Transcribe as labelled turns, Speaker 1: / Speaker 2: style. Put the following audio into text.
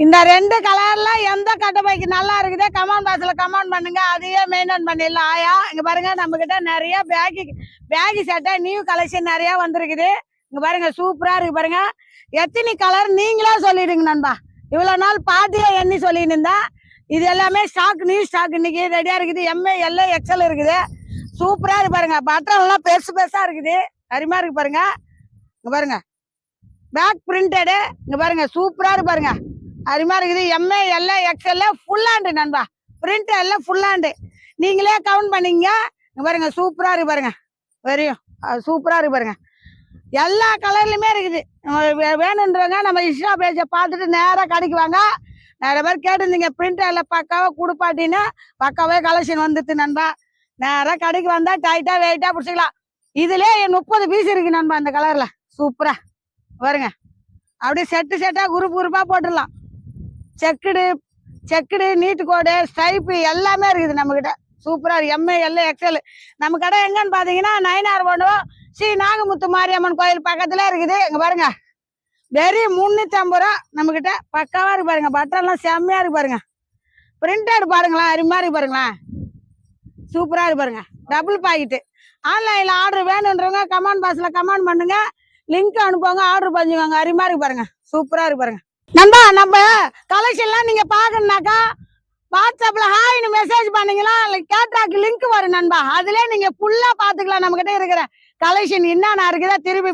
Speaker 1: இந்த 2 கலர்ல எந்த கட்ட பைக்கு நல்லா இருக்குது கமெண்ட் பாக்ஸ்ல கமெண்ட் பண்ணுங்க. அதையே மெயின்டைன் பண்ணிடலாம். ஆயா இங்க பாருங்க, நம்ம கிட்ட நிறைய பேகி சட்டை நியூ கலெக்ஷன் நிறைய வந்திருக்குது. இங்க பாருங்க, சூப்பரா இருக்கு பாருங்க. எத்தனை கலர் நீங்களா சொல்லிடுங்க நண்பா. இவ்வளவு நாள் பாட்டியா எண்ணி சொல்லிட்டு இருந்தா. இது எல்லாமே ஸ்டாக், நியூ ஸ்டாக் இன்னைக்கு ரெடியா இருக்குது. எம்ஏ எல்ஏ எக்ஸ்எல் இருக்குது. சூப்பரா இருக்கு பாருங்க. பட்டன் எல்லாம் பெருசு பெருசா இருக்குது. அருமையா இருக்கு பாருங்க. இங்க பாருங்க, பேக் பிரிண்டடு. இங்க பாருங்க, சூப்பரா இருக்கு பாருங்க. அருமையா இருக்குது. MA L A XL full hand நண்பா. பிரிண்ட் எல்லாம் ஃபுல் ஹேண்டு. நீங்களே கவுண்ட் பண்ணீங்க. இங்க பாருங்க, சூப்பரா இருக்கு பாருங்க. வெறியும் சூப்பரா இருக்கு பாருங்க. எல்லா கலர்லயுமே இருக்குது. வேணுன்றவங்க நம்ம இன்ஸ்டா பேஜை பார்த்துட்டு நேராக கடைக்கு வாங்க. நிறைய பேர் கேட்டிருந்தீங்க பிரிண்ட் எல்லாம் பக்காவா கொடுப்பாட்டின்னு. பக்காவே கலெக்ஷன் வந்துட்டு நண்பா. நேராக கடைக்கு வந்தா டைட்டா வெயிட்டா பிடிச்சிக்கலாம். இதுலயே 30 பீஸ் இருக்கு நண்பா. அந்த கலர்ல சூப்பரா பாருங்க. அப்படியே செட்டா குரூப்பா போட்டுடலாம். செக்குடு நீட்டு கோடு ஸ்ட்ரைப்பு எல்லாமே இருக்குது நம்ம கிட்ட. சூப்பரா இருக்கு. M A L A XL. நம்ம கடை எங்கன்னு பாத்தீங்கன்னா நயினார் பண்ணுவோம் ஸ்ரீ நாகமுத்து மாரியம்மன் கோயில் பக்கத்துல இருக்குது. இங்க பாருங்க, வெறும் 350 ரூபா. நம்ம கிட்ட பக்காவா இருக்கு பாருங்க. பட்டன்லாம் செம்மையா இருக்கு பாருங்க. பிரிண்டட் பாருங்களா, அருமையா இருக்கு பாருங்களேன். சூப்பரா இருக்கு பாருங்க. Double packet. ஆன்லைன்ல ஆர்டர் வேணுன்றவங்க கமெண்ட் பாக்ஸ்ல கமெண்ட் பண்ணுங்க. லிங்க் அனுப்புவாங்க, ஆர்டர் பண்ணிக்கோங்க. அருமையா இருக்கு பாருங்க. சூப்பரா இருக்கு பாருங்க நண்பா. நம்ம கலெக்ஷன்லாம் நீங்க பாக்கணும்னாக்கா வாட்ஸ்அப்ல ஹாய்னு மெசேஜ் பண்ணீங்களா, கேட்ராக் லிங்க் வரும் நண்பா. அதுல நீங்க ஃபுல்லா பாத்துக்கலாம். நம்ம கிட்ட இருக்கிற கலெக்ஷன் என்னென்ன இருக்குதா திருப்பி